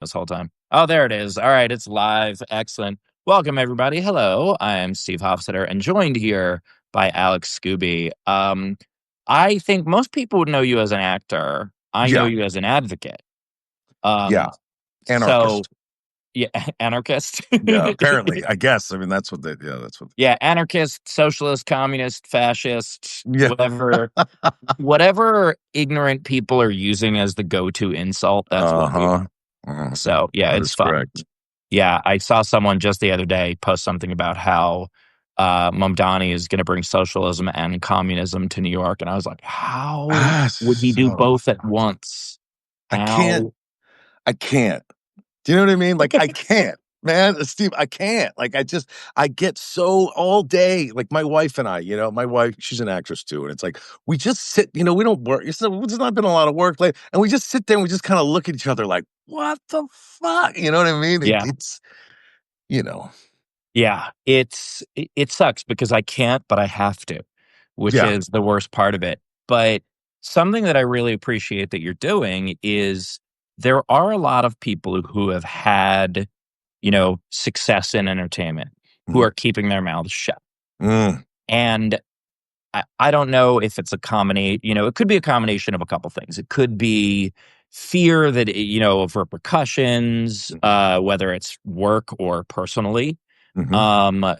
this whole time. Oh, there it is. All right, it's live. Excellent. Welcome, everybody. Hello, I am Steve Hofstetter, and joined here by Alex Skuby. I think most people would know you as an actor. I know Yeah, you as an advocate. yeah, Um, so anarchist. yeah, anarchist. Yeah, apparently, I guess. I mean, that's what they. Yeah, that's what. Yeah, anarchist, socialist, communist, fascist, Yeah, whatever ignorant people are using as the go-to insult. That's what we uh-huh. are. So yeah, That it's is fun. correct. Yeah, I saw someone just the other day post something about how Mamdani is going to bring socialism and communism to New York, and I was like, how Ah, would he do so both at once? I can't. How? I can't. Do you know what I mean? Like, I can't, man, Steve. I can't. Like, I get so all day. Like my wife and I. My wife, she's an actress too, and it's like we just sit. We don't work. There's not been a lot of work lately, and we just sit there and we just kind of look at each other like, what the fuck? You know what I mean? Yeah, It's you know. yeah. It sucks because I can't, but I have to, which Yeah. is the worst part of it. But something that I really appreciate that you're doing is there are a lot of people who have had success in entertainment who Mhm. are keeping their mouths shut. Mm. And I don't know if it's a combination, it could be a combination of a couple things. It could be fear that, of repercussions, whether it's work or personally. Mhm.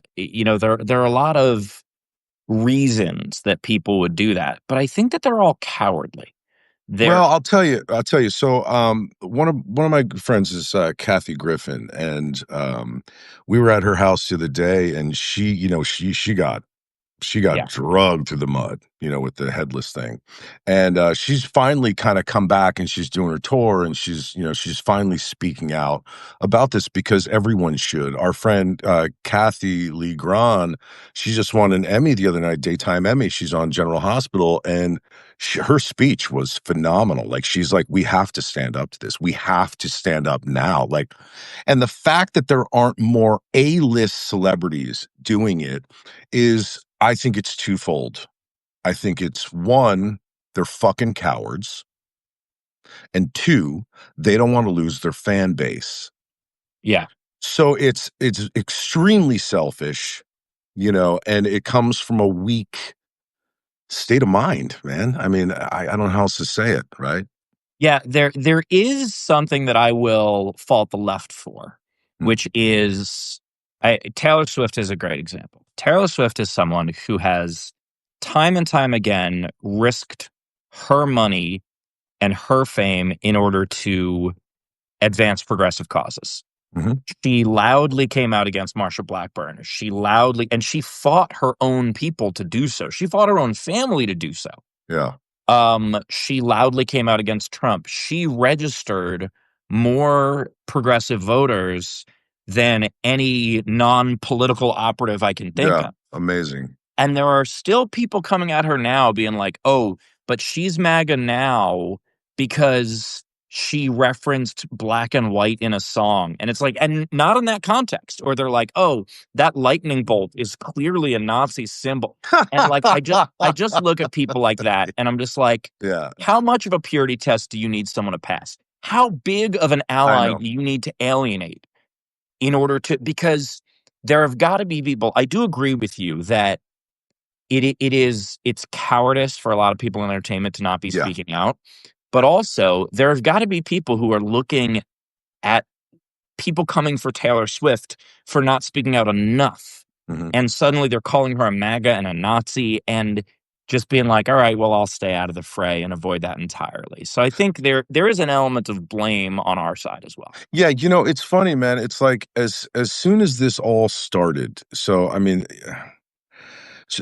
There are a lot of reasons that people would do that, but I think that they're all cowardly. They're Well, I'll tell you. So, one of my friends is Kathy Griffin, and we were at her house the other day, and she got Yeah, drugged through the mud, with the headless thing. And she's finally kind of come back and she's doing her tour and she's finally speaking out about this because everyone should. Our friend Kathy Lee Grahn, she just won an Emmy the other night, daytime Emmy. She's on General Hospital and her speech was phenomenal. Like she's like, we have to stand up to this. We have to stand up now. Like, and the fact that there aren't more A-list celebrities doing it is I think it's twofold. I think it's one, they're fucking cowards, and two, they don't want to lose their fan base. yeah. So it's extremely selfish, and it comes from a weak state of mind, man. I mean, I don't know how else to say it, right? Yeah, there is something that I will fault the left for, Mm, which is Taylor Swift is a great example. Taylor Swift is someone who has time and time again risked her money and her fame in order to advance progressive causes. mhm. She loudly came out against Marsha Blackburn. And she fought her own people to do so. She fought her own family to do so. Yeah, She loudly came out against Trump. She registered more progressive voters than any non-political operative I can think yeah, of. amazing. And there are still people coming at her now being like, oh, but she's MAGA now because she referenced black and white in a song. And it's like, and not in that context. Or they're like, oh, that lightning bolt is clearly a Nazi symbol. And like I just look at people like that and I'm just like, Yeah, how much of a purity test do you need someone to pass? How big of an I ally know. do you need to alienate in order to, because there have got to be people. I do agree with you that it's cowardice for a lot of people in entertainment to not be Yeah. speaking out. But also there's got to be people who are looking at people coming for Taylor Swift for not speaking out enough. Mhm. And suddenly they're calling her a MAGA and a Nazi and just being like, all right, well, I'll stay out of the fray and avoid that entirely. So I think there is an element of blame on our side as well. Yeah, it's funny, man. It's like as soon as this all started. So I mean,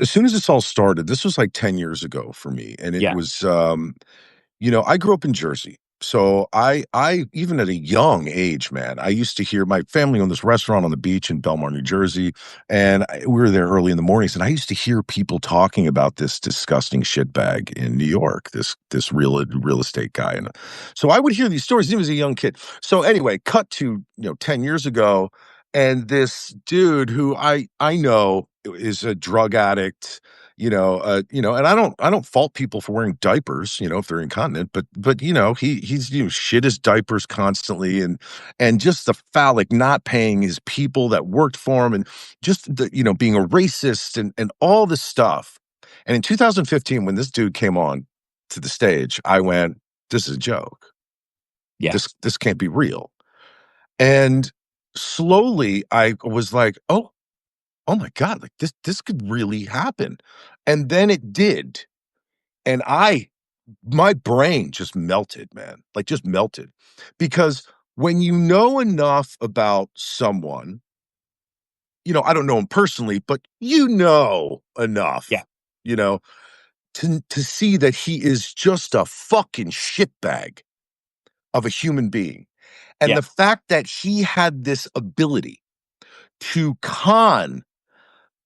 as soon as this all started, this was like 10 years ago for me. And it Yeah. was I grew up in Jersey. So I even at a young age, man, I used to hear my family owned this restaurant on the beach in Belmar, New Jersey, and we were there early in the mornings, and I used to hear people talking about this disgusting shitbag in New York, this real estate guy, and so I would hear these stories. He was a young kid. So anyway, cut to 10 years ago, and this dude who I know is a drug addict. and I don't fault people for wearing diapers, if they're incontinent, but he's shit his diapers constantly, and just the phallic not paying his people that worked for him, and just the being a racist and all this stuff. And in 2015, when this dude came on to the stage, I went, "This is a joke. Yeah. This can't be real." And slowly, I was like, "Oh my god, like this could really happen." And then it did. And my brain just melted, man, like, just melted. Because when you know enough about someone, I don't know him personally, but Yeah. enough, you know, to see that he is just a fucking shitbag of a human being. And Yeah. the fact that he had this ability to con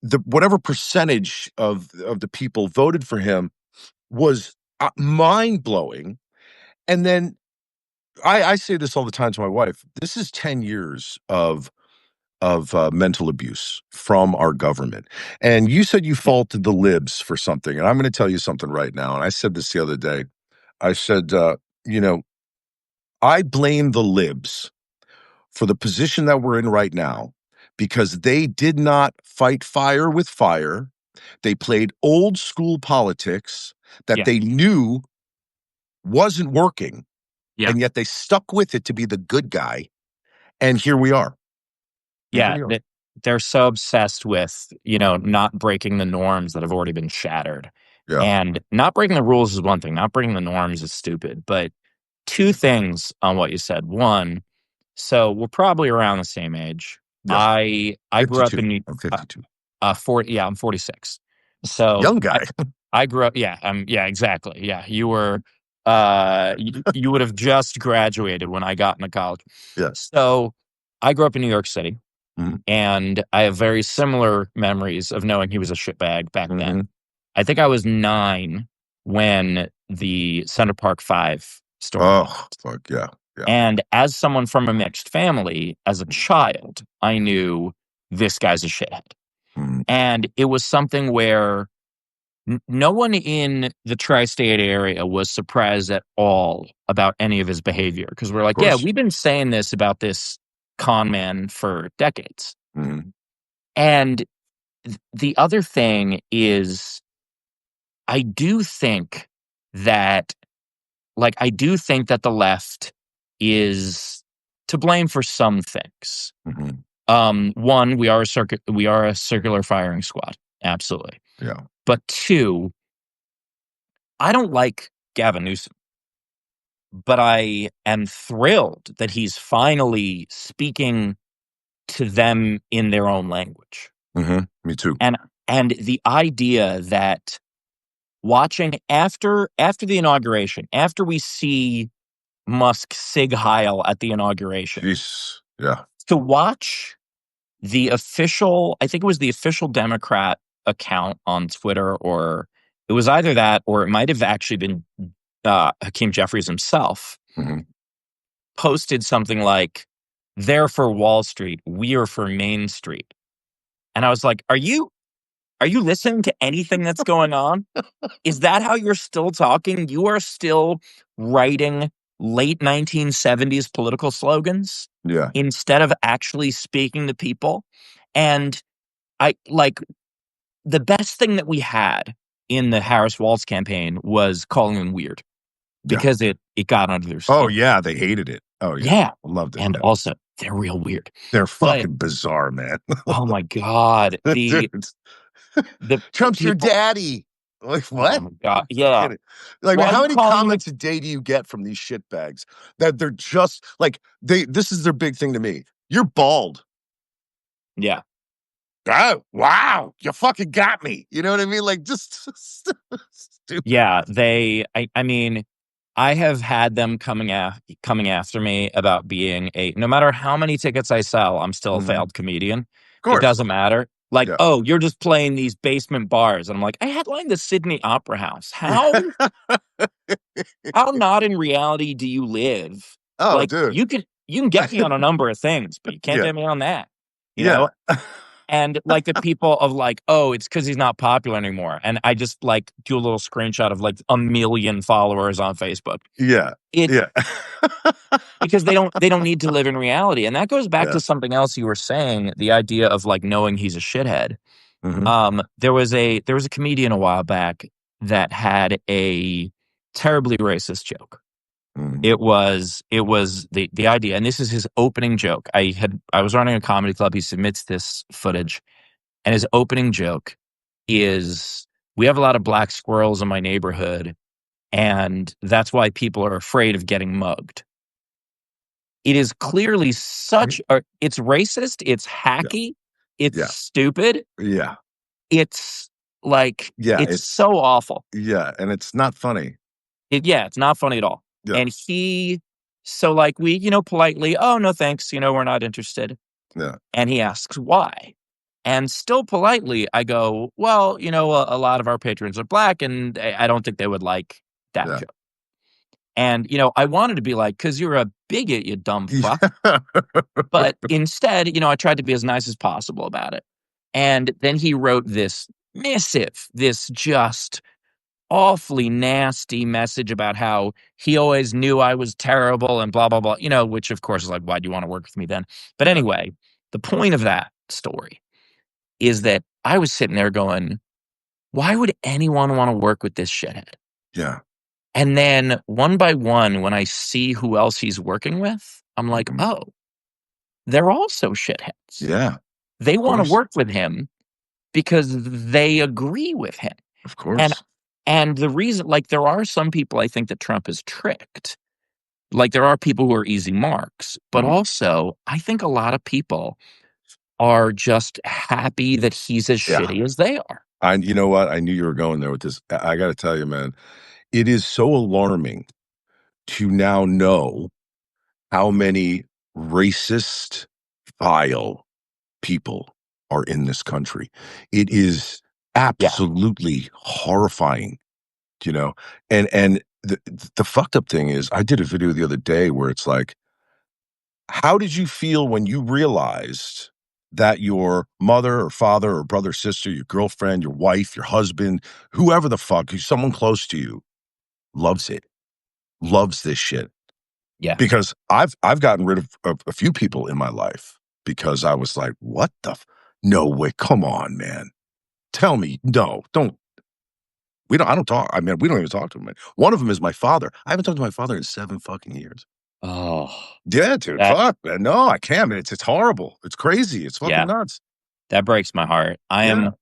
the whatever percentage of the people voted for him was, mind-blowing. And then I say this all the time to my wife. This is 10 years of mental abuse from our government. And you said you Yeah. faulted the libs for something, and I'm gonna tell you something right now, and I said this the other day. I said, you know, "I blame the libs for the position that we're in right now because they did not fight fire with fire. They played old school politics that Yeah. they knew wasn't working, Yeah. and yet they stuck with it to be the good guy, and here we are. And here Yeah. we are." They're so obsessed with, not breaking the norms that have already been shattered. Yeah. And not breaking the rules is one thing, not breaking the norms is stupid. But two things on what you said. One, so we're probably around the same age. Yeah. I grew up 52. in I'm uh, 52. 40. Yeah, I'm 46. So Young guy. I grew up. Yeah, yeah, exactly. Yeah, you were. You would have just graduated when I got into college. Yeah. So I grew up in New York City, Mhm. and I have very similar memories of knowing he was a shitbag back then. Mhm. I think I was 9 when the Center Park Five storming Oh, happened. fuck, yeah. Yeah. And as someone from a mixed family, as a child, I knew this guy's a shithead. Mhm. And it was something where no one in the tri-state area was surprised at all about any of his behavior because we're Of like, yeah, course. we've been saying this about this con man for decades. Mhm. And the other thing is, I do think that, I do think that the left is to blame for some things. Mhm. One, we are a circular firing squad, absolutely. Yeah. But two, I don't like Gavin Newsom, but I am thrilled that he's finally speaking to them in their own language. Mhm. Me too. And the idea that watching after the inauguration, after we see Musk sig heil at the inauguration, Jeez. Yeah. to watch the official, I think it was the official Democrat account on Twitter, or it was either that or it might have actually been Hakeem Jeffries himself, Mhm. posted something like, "They're for Wall Street, we're for Main Street." And I was like, are you listening to anything that's going on? Is that how you're still talking? You are still writing late 1970s political slogans Yeah. instead of actually speaking to people. And I like the best thing that we had in the Harris Walz campaign was calling them weird Yeah. because it got under their Oh, skin. yeah, they hated it. Oh, yeah. Yeah. Loved it, And yeah. also, they're real weird. They're But fucking bizarre, man. oh my God, Dude. the Trump's your people. daddy. Like, Oh what? my God. No Yeah. kidding. Like, man, Why are how you many calling him a comments a day do you get from these shitbags that they're just like this is their big thing to me. You're bald. Yeah. Oh, wow. You fucking got me. You know what I mean? Like, just stupid. Yeah, I mean, I have had them coming after me about being a no matter how many tickets I sell, I'm still a Mhm. failed comedian. Of It course. doesn't matter. Like, Yeah. "Oh, you're just playing these basement bars." And I'm like, "I headlined the Sydney Opera House. How not in reality do you live? Oh, Like, dude. you can get me on a number of things, but you can't Yeah. get me on that." You Yeah. know? And like the people of like, oh, it's because he's not popular anymore. And I just like do a little screenshot of like a million followers on Facebook. Yeah. It Yeah. because they don't need to live in reality. And that goes back Yeah. to something else you were saying, the idea of like knowing he's a shithead. Mhm. There was a comedian a while back that had a terribly racist joke. Mhm. It was the idea, and this is his opening joke. I was running a comedy club. He submits this footage, and his opening joke is, "We have a lot of black squirrels in my neighborhood, and that's why people are afraid of getting mugged." It is clearly Mhm. it's racist, it's Yeah. hacky, it's Yeah. stupid, Yeah. it's like Yeah, it's so awful. and it's not funny. Yeah, it's not funny at all. Yeah. And so like we, politely, "Oh, no, thanks, we're not interested." Yeah. And he asks why. And still politely, I go, "Well, a lot of our patrons are black, and I don't think they would like that Yeah. joke." And, I wanted to be like, "'Cause you're a bigot, you dumb fuck." Yeah. But instead, I tried to be as nice as possible about it. And then he wrote this missive, this just awfully nasty message about how he always knew I was terrible and blah, blah, blah, which of course is like, why do you want to work with me then? But Yeah. anyway, the point of that story is that I was sitting there going, why would anyone want to work with this shithead? Yeah. And then one by one, when I see who else he's working with, I'm like, Mhm. oh, they're also shitheads. Yeah. They Of want to course. work with him because they agree with him. Of And course. and the reason, like, there are some people I think that Trump has tricked. Like, there are people who are easy marks, but Mhm. also I think a lot of people are just happy that he's as Yeah. shitty as they are. You know what? I knew you were going there with this. I gotta tell you, man, it is so alarming to now know how many racist, vile people are in this country. It is Yeah, absolutely horrifying, you know? And the fucked up thing is I did a video the other day where it's like, how did you feel when you realized that your mother or father or brother, sister, your girlfriend, your wife, your husband, whoever the fuck, who's someone close to you, loves it, loves this shit? yeah. Because I've gotten rid of a few people in my life because I was like, "What the f no way, come on, man. Tell me, no, don't we don't I don't talk I mean, we don't even talk to him, man." One of them is my father. I haven't talked to my father in 7 fucking years. Oh, Yeah, dude, that fuck, man. No, I can't, man. It's horrible. It's crazy. It's fucking yeah, nuts. that breaks my heart. I Yeah, am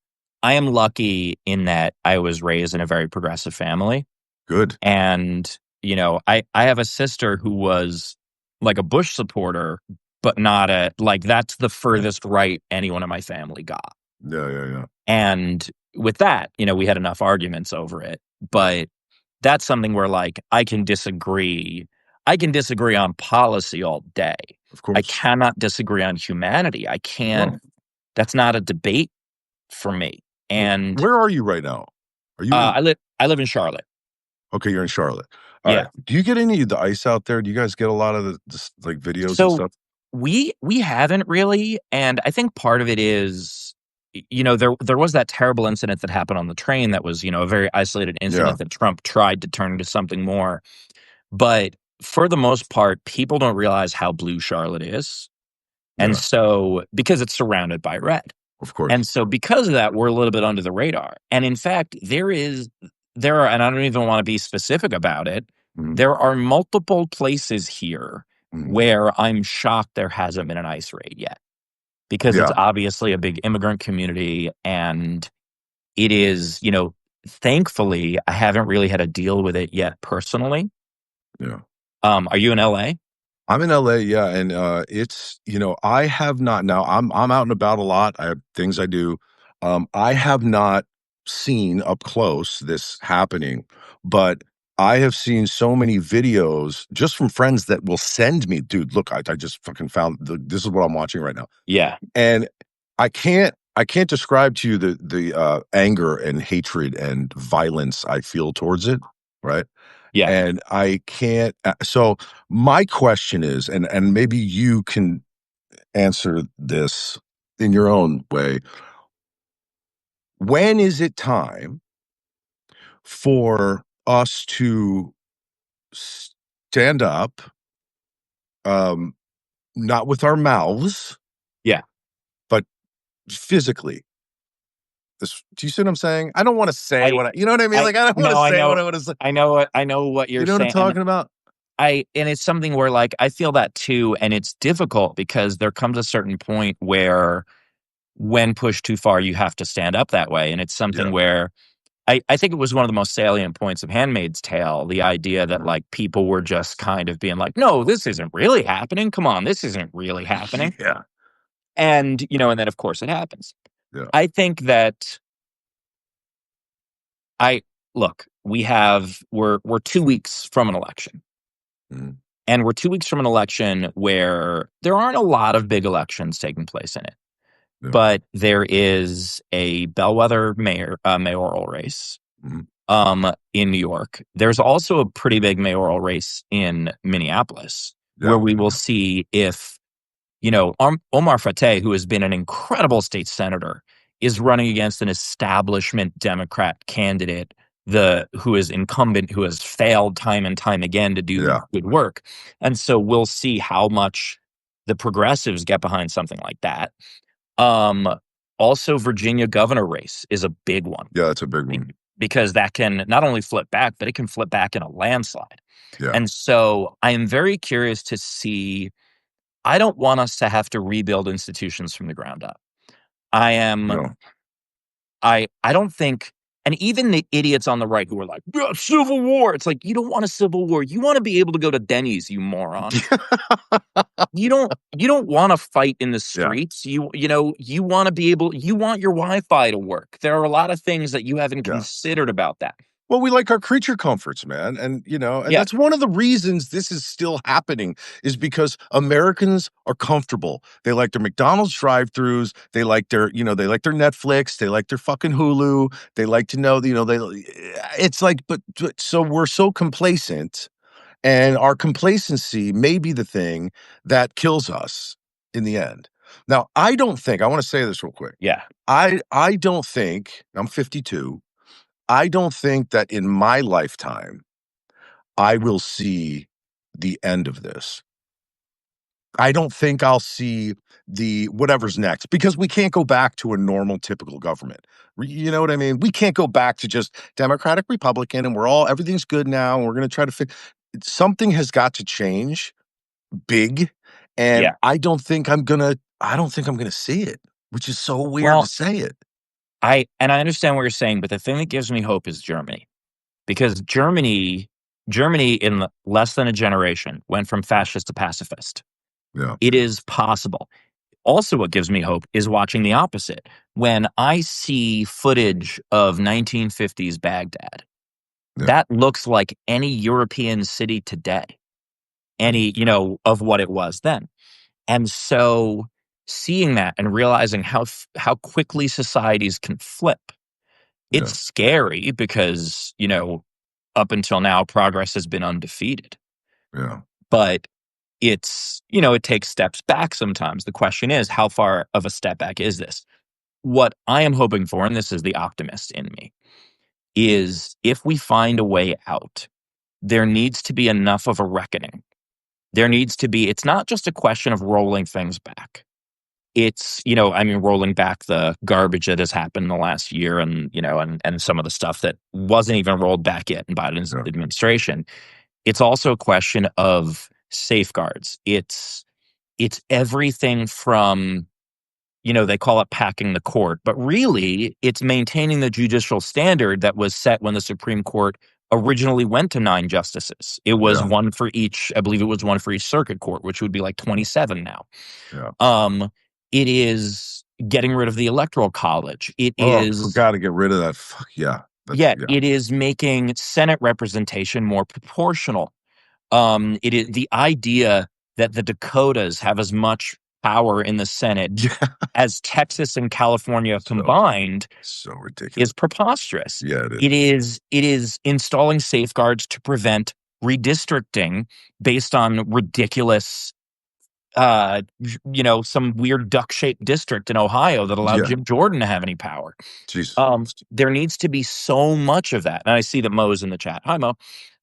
I am lucky in that I was raised in a very progressive family. good. And, I have a sister who was like a Bush supporter, but not like, that's the Yeah. furthest right anyone in my family got. Yeah, yeah, yeah. And with that, we had enough arguments over it. Yeah, But that's something where like I can disagree. I can disagree on policy all day. of I course. cannot disagree on humanity. I can't, No. that's not a debate for me. And Where are you right now? Are you in I live in Charlotte. okay, you're in Charlotte. Alright. Yeah. Do you get any of the ice out there? Do you guys get a lot of like, videos and So stuff? we haven't really, and I think part of it is, there was that terrible incident that happened on the train that was, a very isolated Yeah, incident that Trump tried to turn into something more. But for the most part, people don't realize how blue Charlotte is. And yeah, so because it's surrounded by red. of course. And so because of that, we're a little bit under the radar. And in fact, there are, and I don't even want to be specific about it, Mhm, there are multiple places here mhm. where I'm shocked there hasn't been an ICE raid yet, because it's Yeah, obviously a big immigrant community, and it is, thankfully, I haven't really had to deal with it yet personally. yeah. Are you in LA? I'm in LA, yeah, and, it's I have not now I'm out and about a lot, I have things I do. I have not seen up close this happening, but I have seen so many videos just from friends that will send me, "Dude, look, I just fucking found this is what I'm watching right now." Yeah. And I can't describe to you the anger and hatred and violence I feel towards it, right? Yeah. And I can't so my question is, and maybe you can answer this, in your own way, when is it time for us to stand up, um, not with our mouths, Yeah. but physically? Do you see what I'm saying? I don't wanna say I what you know what I mean? I Like, I don't wanna no, I say what know I wanna say. I know what you're You know what I'm saying, and talking about? it's something where, like, I feel that too, and it's difficult because there comes a certain point where when pushed too far, you have to stand up that way, and it's something Yeah. where I think it was one of the most salient points of Handmaid's Tale, the idea that, Mhm. like, people were just kind of being like, "No, this isn't really happening. Come on, this isn't really happening." Yeah. And, and then, of course, it happens. Yeah. I think that I look, we're 2 weeks from an election, Mhm. and we're 2 weeks from an election where there aren't a lot of big elections taking place in it, Yeah. but there is a bellwether mayoral race, Mhm. in New York. There's also a pretty big mayoral race in Minneapolis where Yeah. we will Yeah. see if, Omar Fateh, who has been an incredible state senator, is running against an establishment Democrat candidate, who is incumbent, who has failed time and time again to do Yeah. good work. And so we'll see how much the progressives get behind something like that. Um, Also, Virginia governor race is a big one Yeah, that's a big be- one. because that can not only flip back, but it can flip back in a landslide. Yeah. And so I am very curious to see. I don't want us to have to rebuild institutions from the ground up. I am No. I don't think, and even the idiots on the right who are like, "Yeah, civil war." It's like, you don't want a civil war. You want to be able to go to Denny's, you moron. You don't want to fight in the Yeah. streets. You want to be able, you want your Wi-Fi to work. There are a lot of things that you haven't Yeah. considered about that. Well, we like our creature comforts, man, and Yeah. that's one of the reasons this is still happening is because Americans are comfortable. They like their McDonald's drive-throughs, they like their Netflix, they like their fucking Hulu, they like to know, it's like but so we're so complacent, and our complacency may be the thing that kills us in the end. Now, I wanna say this real quick. Yeah. I don't think I'm 52. I don't think that in my lifetime, I will see the end of this. I don't think I'll see the whatever's next because we can't go back to a normal typical government. You know what I mean? We can't go back to just Democratic, Republican, and everything's good now. And we're going to try to fix something has got to change big. And Yeah. I don't think I'm going to see it, which is so weird to Well, say it. I understand what you're saying, but the thing that gives me hope is Germany. Because Germany in less than a generation went from fascist to pacifist. Yeah. It is possible. Also, what gives me hope is watching the opposite. When I see footage of 1950s Baghdad, Yeah. that looks like any European city today, Yeah. of what it was then. And so seeing that and realizing how quickly societies can flip, it's Yeah. scary because, up until now, progress has been undefeated. Yeah. But it takes steps back sometimes. The question is, how far of a step back is this? What I am hoping for, and this is the optimist in me, is if we find a way out, there needs to be enough of a reckoning. It's not just a question of rolling things back. It's, rolling back the garbage that has happened in the last year and some of the stuff that wasn't even rolled back yet in Biden's Yeah. administration. It's also a question of safeguards. It's everything from, they call it packing the court, but really it's maintaining the judicial standard that was set when the Supreme Court originally went to 9 justices. It was Yeah. one for each, I believe it was one for each circuit court, which would be like 27 now. Yeah. Um, it is getting rid of the electoral college. It Oh, is, gotta get rid of that. Fuck yeah. yeah, Yeah, it is making Senate representation more proportional. It is the idea that the Dakotas have as much power in the Senate yeah. as Texas and California So combined so ridiculous. is preposterous. Yeah, it is. It is installing safeguards to prevent redistricting based on ridiculous some weird duck-shaped district in Ohio that allowed Yeah. Jim Jordan to have any power. Jesus. There needs to be so much of that. And I see that Mo's in the chat. Hi, Mo.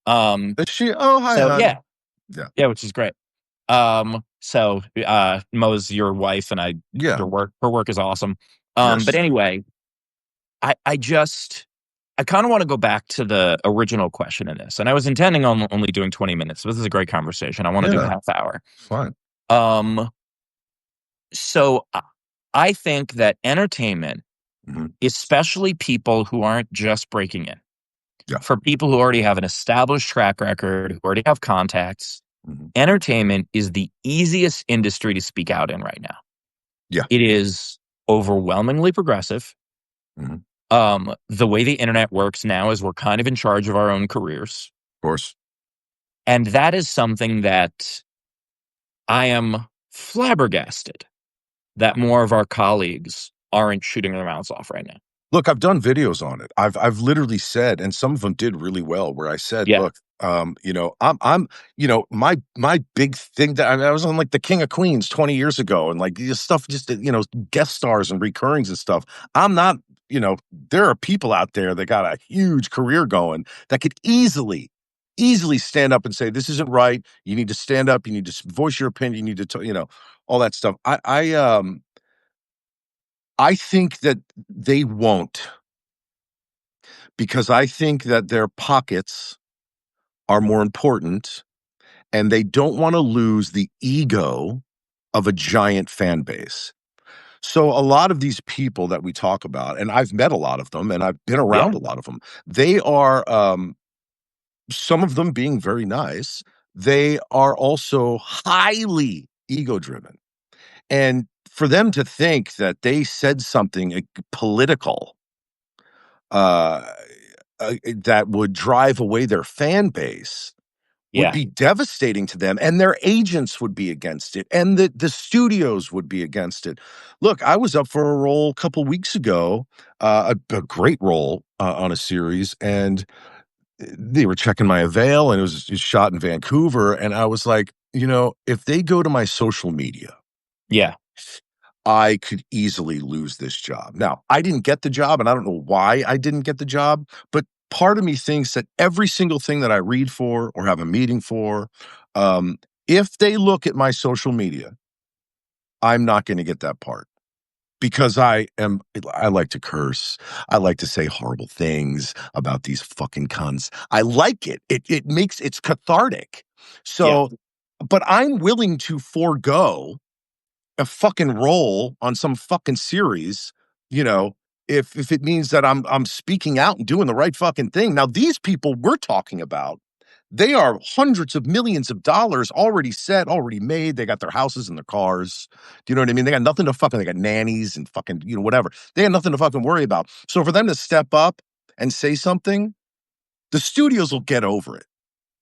Um, Is she? Oh, hi, so honey. yeah, Yeah. yeah, which is great. Mo's your wife, and Yeah. her work is awesome. But Yes. anyway, I kind of want to go back to the original question in this, and I was intending on only doing 20 minutes. This is a great conversation. I want to do Yeah. half hour. Fine. Um, so I think that entertainment, Mhm. especially people who aren't just breaking in, Yeah. for people who already have an established track record, who already have contacts, Mhm. entertainment is the easiest industry to speak out in right now. Yeah. It is overwhelmingly progressive. Mhm. The way the internet works now is we're kind of in charge of our own careers. Of course. And that is something that I am flabbergasted that more of our colleagues aren't shooting their mouths off right now. Look, I've done videos on it. I've literally said, and some of them did really well, where I said, Yeah, "Look, I'm my big thing that I was on like the King of Queens 20 years ago, and like this stuff, just guest stars and recurrings and stuff. I'm not, there are people out there that got a huge career going that could easily stand up and say this isn't right. You need to stand up. You need to voice your opinion. You need to, all that stuff. I think that they won't, because I think that their pockets are more important and they don't want to lose the ego of a giant fan base. So a lot of these people that we talk about, and I've met a lot of them and I've been yeah, around a lot of them, they are some of them being very nice. They are also highly ego driven. And for them to think that they said something political uh, that would drive away their fan base would yeah, be devastating to them, and their agents would be against it, and the studios would be against it. Look, I was up for a role a couple weeks ago, a great role on a series, and they were checking my avail, and it was shot in Vancouver, and I was like, if they go to my social media, yeah, I could easily lose this job. Now, I didn't get the job, and I don't know why I didn't get the job, but part of me thinks that every single thing that I read for or have a meeting for, um, if they look at my social media, I'm not going to get that part because I like to curse. I like to say horrible things about these fucking cunts. I like it. It's cathartic. yeah, So, but I'm willing to forego a fucking role on some fucking series, you know, if it means that I'm speaking out and doing the right fucking thing. Now, these people we're talking about, they are hundreds of millions of dollars already set, already made. They got their houses and their cars. Do you know what I mean? They got nothing to fucking, they got nannies and fucking, whatever. They got nothing to fucking worry about. So for them to step up and say something, the studios will get over it.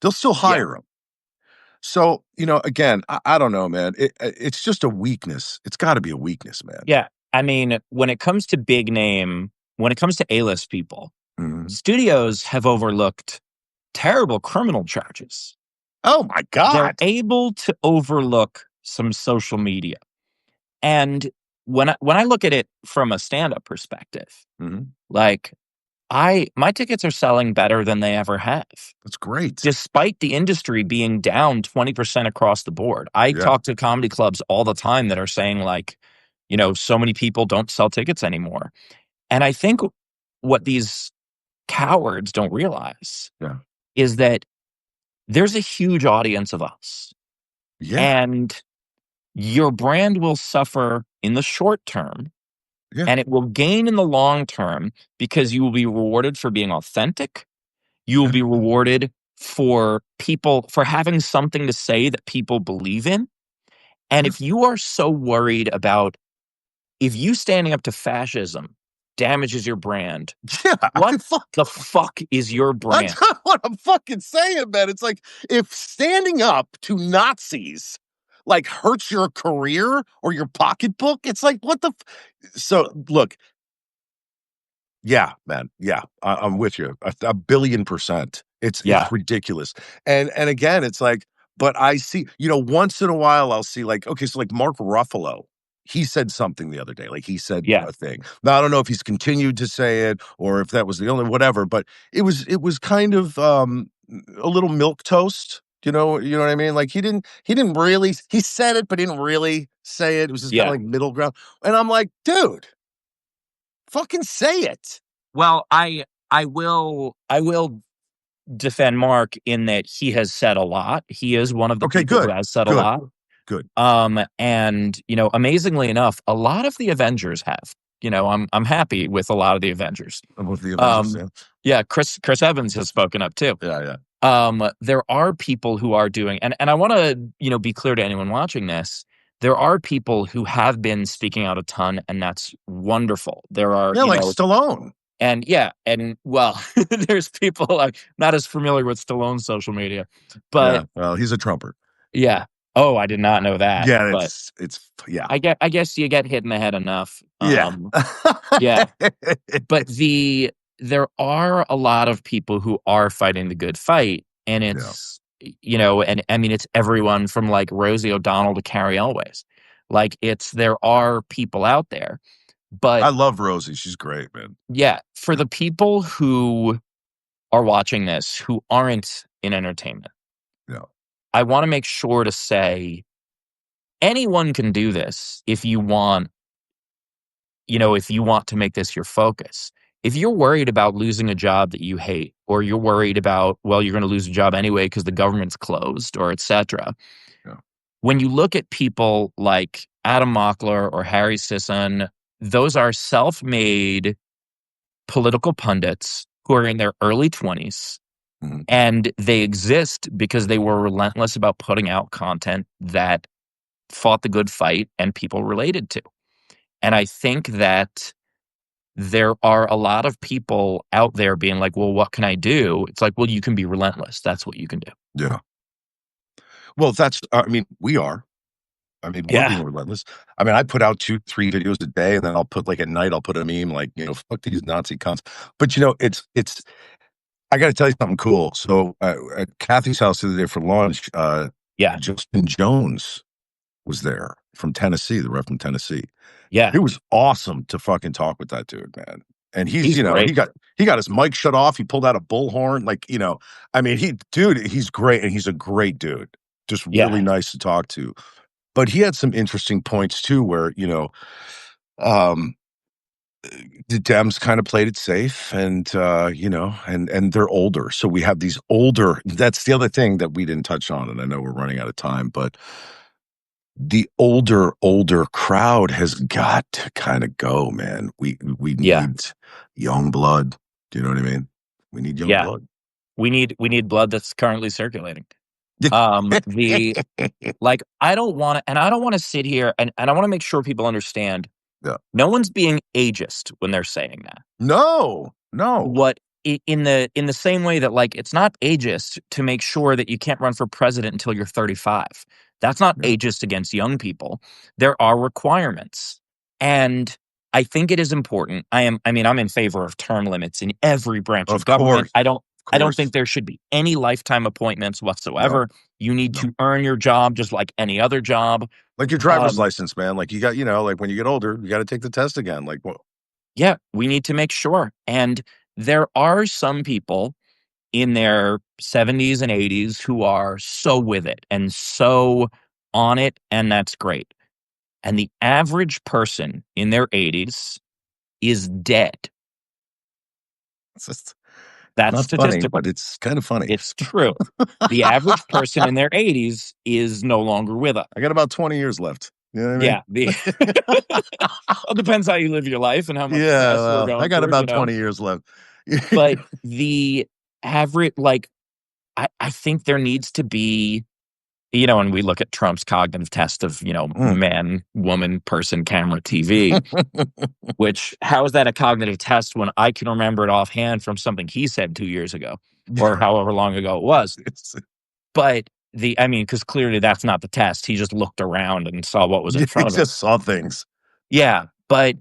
They'll still yeah, hire them. So, again, I don't know, man. It's just a weakness. It's got to be a weakness, man. yeah. I mean, when it comes to when it comes to A-list people, Mhm. studios have overlooked terrible criminal charges. Oh my They're god. able to overlook some social media. And when I look at it from a stand-up perspective, Mhm. like my tickets are selling better than they ever have, That's great. despite the industry being down 20% across the board. I Yeah. talk to comedy clubs all the time that are saying like, so many people don't sell tickets anymore. And I think what these cowards don't realize Yeah. is that there's a huge audience of us. Yeah. And your brand will suffer in the short term Yeah. and it will gain in the long term because you will be rewarded for being authentic. You will Yeah. be rewarded for having something to say that people believe in. And Yeah. if you are so worried about if you standing up to fascism damages your brand, Yeah. I what mean, fuck. the fuck is your That's brand? not what I'm fucking saying, man. It's like if standing up to Nazis like hurts your career or your pocketbook, it's like what the so look, yeah, man. Yeah. I'm with you. A billion percent. It's Yeah. ridiculous. And again, it's like But I see, once in a while I'll see like, okay, so like Mark Ruffalo, he said something the other day. Like he said Yeah, a thing. Now I don't know if he's continued to say it or if that was the only whatever, but it was kind of a little milk toast. You know what I mean? Like he didn't really he said it, but he didn't really say it. It was just kind of yeah. like middle ground. And I'm like, dude, fucking say it. Well, I will defend Mark in that he has said a lot. He is one of the Okay, people who good. has said a Good. lot. Good. And amazingly enough, a lot of the Avengers have. I'm happy with a lot of the Avengers. I'm with the Avengers, Um, yeah. yeah, Chris Evans has spoken up too. Yeah, yeah. There are people who are doing, and I want to be clear to anyone watching this. There are people who have been speaking out a ton, and that's wonderful. There are, Yeah, like Stallone. and yeah, and well, there's people I'm not as familiar with Stallone's social media, but Yeah, well, he's a Trumper. yeah. Oh, I did not know that, Yeah, but it's yeah. I guess you get hit in the head enough. Yeah. Yeah, but there are a lot of people who are fighting the good fight, and Yeah. and I mean, it's everyone from like Rosie O'Donnell to Carrie Elways. Like there are people out there, but I love Rosie, she's great, man. yeah, for the people who are watching this who aren't in entertainment, Yeah. I want to make sure to say anyone can do this if you want to make this your focus. If you're worried about losing a job that you hate, or you're worried about, well, you're going to lose a job anyway because the government's closed, or etc. Yeah. When you look at people like Adam Mockler or Harry Sisson, those are self-made political pundits who are in their early 20s, Mhm. and they exist because they were relentless about putting out content that fought the good fight and people related to. And I think that there are a lot of people out there being like, well, what can I do? It's like, well, you can be relentless. That's what you can do. Yeah. Well, that's I mean, we are. I mean, we're being Yeah. relentless. I mean, I put out 2, 3 videos a day, and then I'll put like at night, I'll put a meme like, "Fuck these Nazi cunts." But, it's I gotta tell you something cool. So, at Kathy's house the other day for lunch, Yeah. Justin Jones was there from Tennessee, the rep from Tennessee. Yeah. It was awesome to fucking talk with that dude, man. And he's, He's great. he got his mic shut off. He pulled out a bullhorn, like, I mean, he's great, and he's a great dude. Just really Yeah. nice to talk to. But he had some interesting points too, where um, the Dems kind of played it safe, and and they're older, so we have these older. That's the other thing that we didn't touch on, and I know we're running out of time, but the older crowd has got to kind of go, man. We Yeah. need young blood. Do you know what I mean? We need young Yeah. blood. We need blood that's currently circulating. The like I don't want to sit here and I want to make sure people understand Yeah. no one's being ageist when they're saying that. No, no. What in the same way that like it's not ageist to make sure that you can't run for president until you're 35. That's not Yeah. ageist against young people. There are requirements. And I think it is important. I'm in favor of term limits in every branch of Of government. course, of I don't course. think there should be any lifetime appointments No, whatsoever. You need no. to earn your job just like any other job. Like your driver's Um, license, man. Like you got, like when you get older, you got to take the test again. Like, well, yeah, we need to make sure. And there are some people in their 70s and 80s who are so with it and so on it, and that's great. And the average person in their 80s is dead. it's just That's not funny, statistical. but it's kind of funny. It's true. The average person in their 80s is no longer with us. I got about 20 years left. You know what I Yeah, mean? well, depends how you live your life and how much Yeah, stress we're well, I going got about through. 20 years left. But the average, like, I think there needs to be, and we look at Trump's cognitive test of, Mm. man, woman, person, camera, TV, which how is that a cognitive test when I can remember it offhand from something he said 2 years ago or however long ago it was. It's But because clearly that's not the test. He just looked around and saw what was in he front of him. just saw things. Yeah, but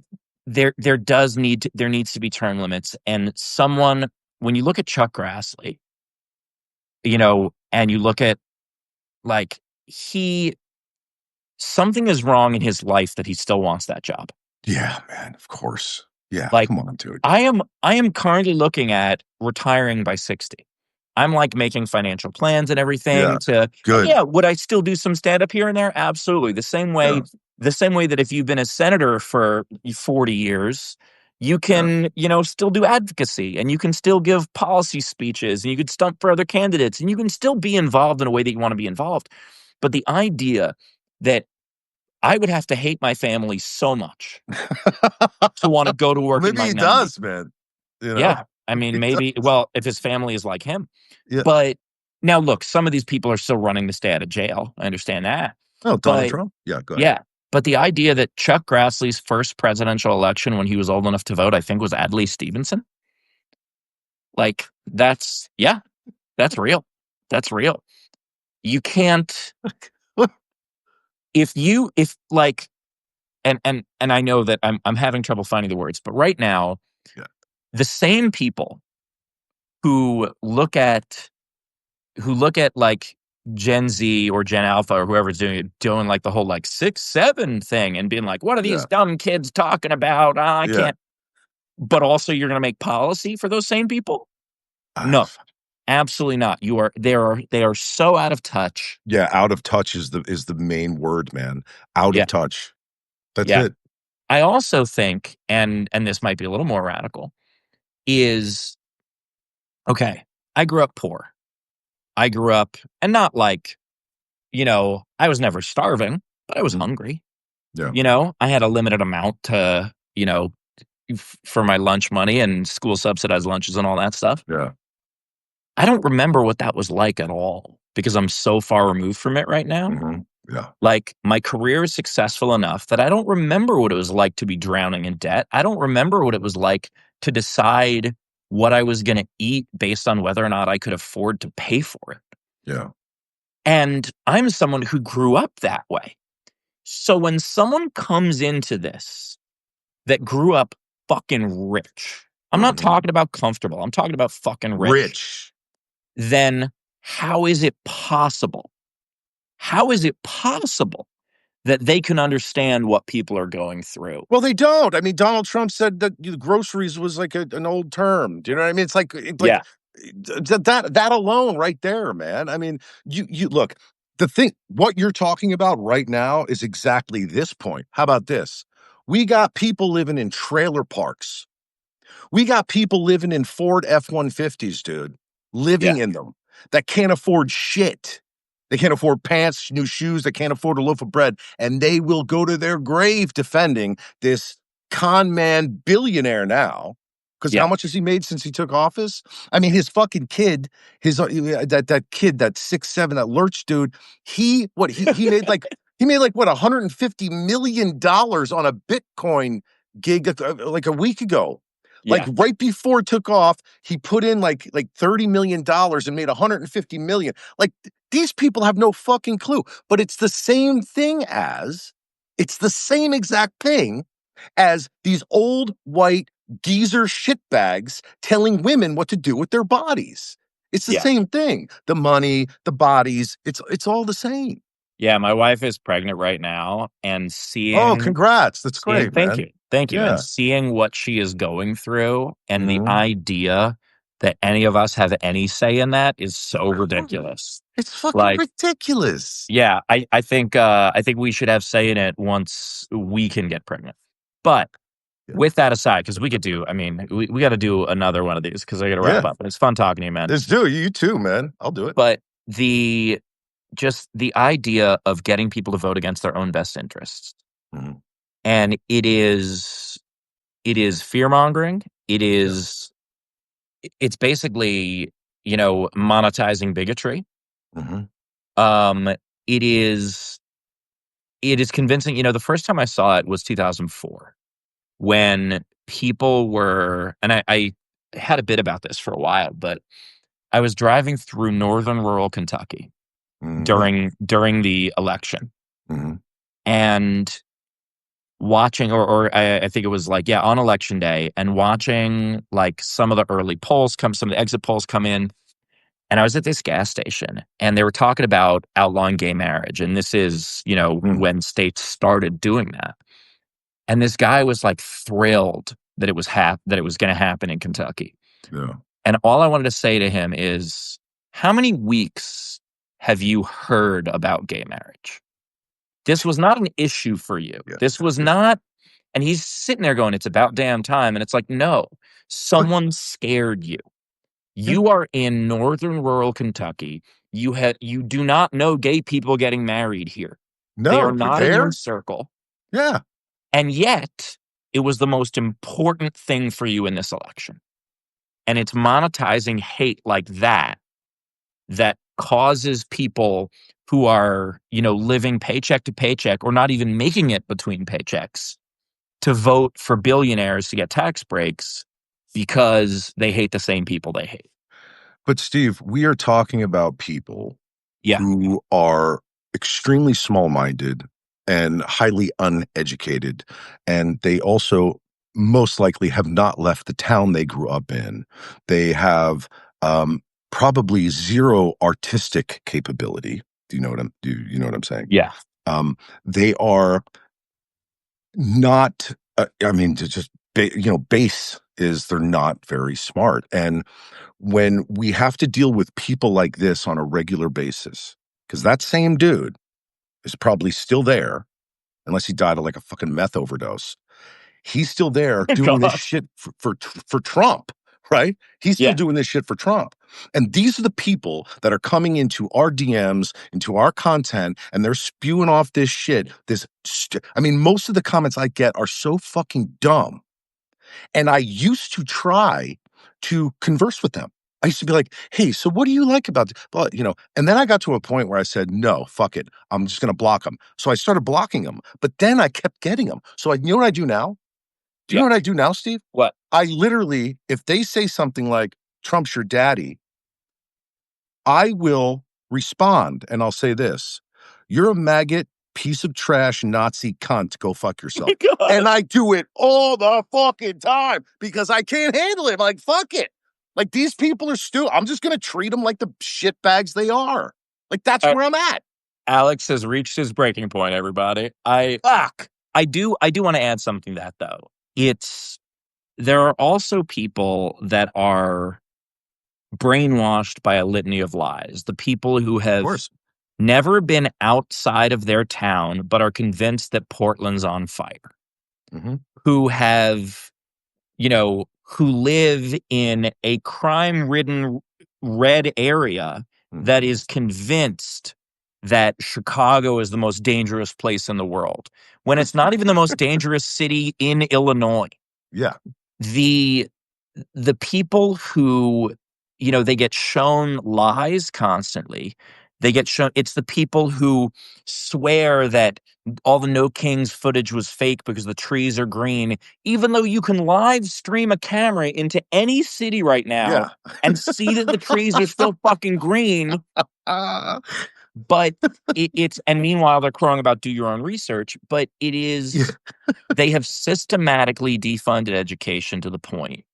there needs to be term limits. And when you look at Chuck Grassley, and you look at like he something is wrong in his life that he still wants that job. Yeah, man, of course. Yeah, Like come on, dude. I am currently looking at retiring by 60. I'm like making financial plans and everything Yeah, and good. yeah, would I still do some stand up here and there? Absolutely. Yeah, The same way that if you've been a senator for 40 years, you yeah. can, still do advocacy and you can still give policy speeches and you could stump for other candidates and you can still be involved in a way that you want to be involved. But the idea that I would have to hate my family so much to want to go to Well, work in maybe my he 90s. does, man. You know? Yeah. I mean, He maybe, does. well, if his family is like him. Yeah. But now, look, some of these people are still running to stay out of jail. I understand that. Oh, Donald But Trump? Yeah, go ahead. yeah. But the idea that Chuck Grassley's first presidential election when he was old enough to vote, I think was Adlai Stevenson. Like, yeah, that's real. That's real. You can't, if like, and I know that I'm having trouble finding the words, but right now, Yeah, the same people who look at like Gen Z or Gen Alpha or whoever's doing like the whole like 6, 7 thing and being like, what are these yeah, dumb kids talking about? I yeah. can't. But also, you're going to make policy for those same people? Ah, No, absolutely not. They are so out of touch. yeah, out of touch is the main word, man. Out Yeah, of touch. That's yeah. it. I also think, and this might be a little more radical, is okay. I grew up poor. I grew up, and not like I was never starving, but I was Mhm. hungry. Yeah, I had a limited amount to, for my lunch money and school subsidized lunches and all that stuff. yeah. I don't remember what that was like at all because I'm so far removed from it right now. Mhm. Yeah, Like, my career is successful enough that I don't remember what it was like to be drowning in debt. I don't remember what it was like to decide what I was going to eat based on whether or not I could afford to pay for it. yeah. And I'm someone who grew up that way. So when someone comes into this that grew up fucking rich, I'm not Mhm. talking about comfortable, I'm talking about fucking rich, Rich. then how is it possible? How is it possible that they can understand what people are going through? Well, they don't. I mean, Donald Trump said that groceries was like an old term. Do you know what I mean? It's like Yeah, that alone right there, man. I mean, you look, the thing what you're talking about right now is exactly this point. How about this? We got people living in trailer parks. We got people living in Ford F-150s, dude, yeah, living in them that can't afford shit. They can't afford pants, new shoes, they can't afford a loaf of bread, and they will go to their grave defending this con man billionaire now. Because how yeah, much has he made since he took office? I mean, his fucking kid, that kid, that 6'7", that Lurch dude, he made like what $150 million on a Bitcoin gig like a week ago. Like yeah, right before it took off, he put in like $30 million and made 150 million. Like these people have no fucking clue. But it's the same exact thing as these old white geezer shitbags telling women what to do with their bodies. It's the yeah. same thing. The money, the bodies, it's all the same. Yeah, my wife is pregnant right now and Oh, seeing congrats. That's seeing great, thank man. you. Thank you. And Yeah. seeing what she is going through and the Mhm. idea that any of us have any say in that is so ridiculous. It's fucking Like, ridiculous. yeah, I think we should have say in it once we can get pregnant. But Yeah. with that aside, because I mean, we got to do another one of these because I got to wrap Yeah. up. It's fun talking to you, man. Let's do it. You too, man. I'll do it. But the idea of getting people to vote against their own best interests, Mhm. and it is fear mongering. Yeah. It's basically monetizing bigotry. Mhm. Um, it is it is convincing. The first time I saw it was 2004 when people were, and I had a bit about this for a while, but I was driving through northern rural Kentucky Mhm. during the election Mhm. and watching, or I think it was like, yeah, on election day, and watching like some of the exit polls come in, And I was at this gas station and they were talking about outlawing gay marriage. And this is, Mm, when states started doing that. And this guy was like thrilled that that it was going to happen in Kentucky. yeah. And all I wanted to say to him is, how many weeks have you heard about gay marriage? This was not an issue for you. Yeah. This was Yeah. not, and he's sitting there going, it's about damn time. And it's like, no, But someone scared you. yeah, You are in northern rural Kentucky. You do not know gay people getting married here. They are no, but not in your there? circle. Yeah. And yet, it was the most important thing for you in this election. And it's monetizing hate like that that causes people who are, living paycheck to paycheck or not even making it between paychecks to vote for billionaires to get tax breaks because they hate the same people they hate. But Steve, we are talking about people Yeah. who are extremely small-minded and highly uneducated, and they also most likely have not left the town they grew up in. They have, probably 0 artistic capability. Do you know what I'm saying? Yeah. They are not, I mean, to just base is they're not very smart, and when we have to deal with people like this on a regular basis, because that same dude is probably still there, unless he died of like a fucking meth overdose. He's still there doing this God. shit for Trump, right? He's still Yeah. doing this shit for Trump. And these are the people that are coming into our DMs, into our content, and they're spewing off this shit. I mean, most of the comments I get are so fucking dumb. And I used to try to converse with them. I used to be like, "Hey, so what do you like about it?" But, and then I got to a point where I said, "No, fuck it. I'm just gonna block them." So I started blocking them, but then I kept getting them. So you know what I do now? Do you Yeah. know what I do now, Steve? What? I literally, if they say something like, "Trump's your daddy," I will respond and I'll say this: "You're a maggot, piece of trash, Nazi cunt. Go fuck yourself." God. And I do it all the fucking time because I can't handle it. I'm like, fuck it. Like, these people are stupid. I'm just gonna treat them like the shit bags they are. Like, that's Uh, where I'm at. Alex has reached his breaking point, everybody. Fuck. I do want to add something to that though. There are also people that are brainwashed by a litany of lies. The people who Of have course. never been outside of their town but are convinced that Portland's on fire. Mhm. Who have, who live in a crime-ridden red area that Mhm. is convinced that Chicago is the most dangerous place in the world, when it's not even the most dangerous city in Illinois. Yeah. The the people who, they get shown lies constantly. They get shown It's the people who swear that all the No Kings footage was fake because the trees are green, even though you can live stream a camera into any city right now Yeah. and see that the trees are still fucking green. Ah. But and meanwhile they're crowing about do your own research, but Yeah. they have systematically defunded education to the point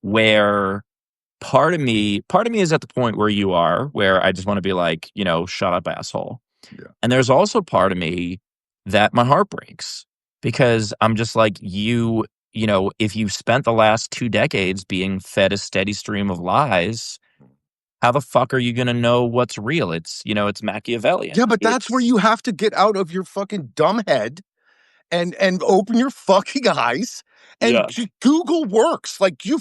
where part of me is at the point where you are, where I just want to be like, shut up, asshole. Yeah. And there's also part of me that my heart breaks because I'm just like, if you've spent the last 2 decades being fed a steady stream of lies, how the fuck are you going to know what's real? It's Machiavellian. Yeah, but that's where you have to get out of your fucking dumb head and open your fucking eyes and Yeah. Google works. Like, you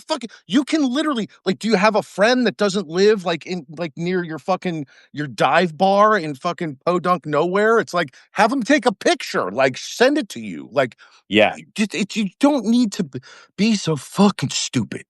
can literally, like, do you have a friend that doesn't live like in like near your dive bar in fucking podunk nowhere? It's like, have them take a picture, like send it to you. Like, Yeah. you don't need to be so fucking stupid.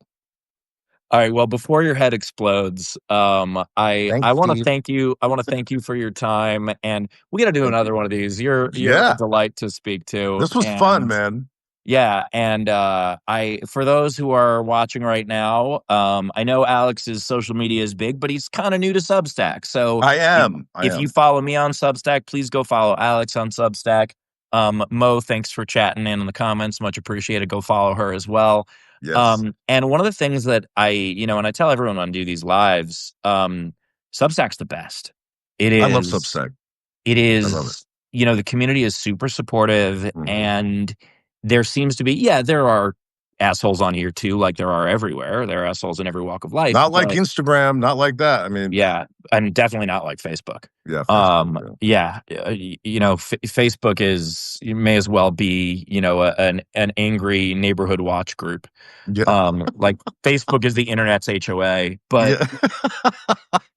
All right. Well, before your head explodes, I Thanks, want to Steve. thank you. I want to thank you for your time, and we got to do Thank another you. one of these. You're a Yeah, delight to speak to, this was fun, and man. yeah, and I for those who are watching right now, I know Alex's social media is big, but he's kind of new to Substack. So I if am. I if you am. follow me on Substack, please go follow Alex on Substack. Mo, thanks for chatting in the comments, much appreciated. Go follow her as well. Yes. And one of the things that and I tell everyone when I do these lives, Substack's the best. It I love is Substack. it I love it. is, the community is super supportive, Mhm. and there seems to be, yeah, there are assholes on here too, like there are everywhere. There are assholes in every walk of life, Not like but Instagram, not like that. I mean, yeah, and definitely not like Facebook. yeah, Facebook, yeah. Yeah, Facebook is, you may as well be, an angry neighborhood watch group. Yeah. Like Facebook is the internet's HOA, but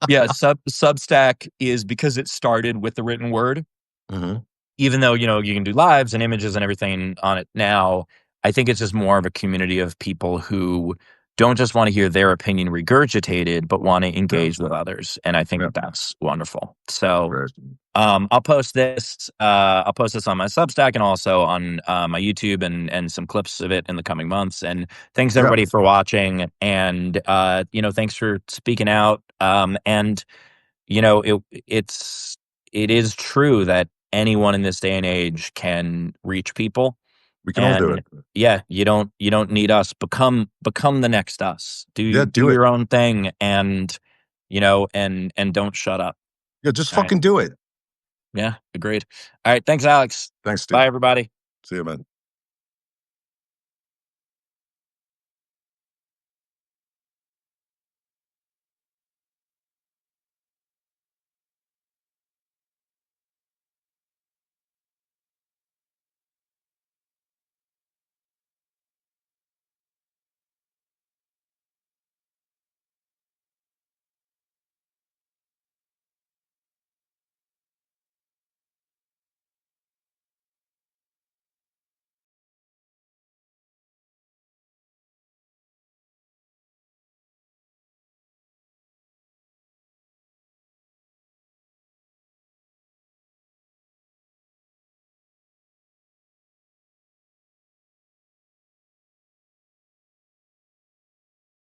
Yeah. yeah, Substack is, because it started with the written word, Mhm. even though, you can do lives and images and everything on it now. I think it's just more of a community of people who don't just want to hear their opinion regurgitated, but want to Yeah, engage with others. And I think yeah. that that's wonderful. So Right. I'll post this. I'll post this on my Substack and also on my YouTube, and some clips of it in the coming months. And thanks Yeah, everybody for watching. And thanks for speaking out. And you know, it is true that anyone in this day and age can reach people. we can all do And it. yeah, you don't need us. Become the next us. Yeah, Do do it. your own thing, and don't shut up. Yeah, just All right. fucking do it. Yeah, agreed. All right, thanks, Alex. Thanks, Steve. Bye, everybody. See you, man.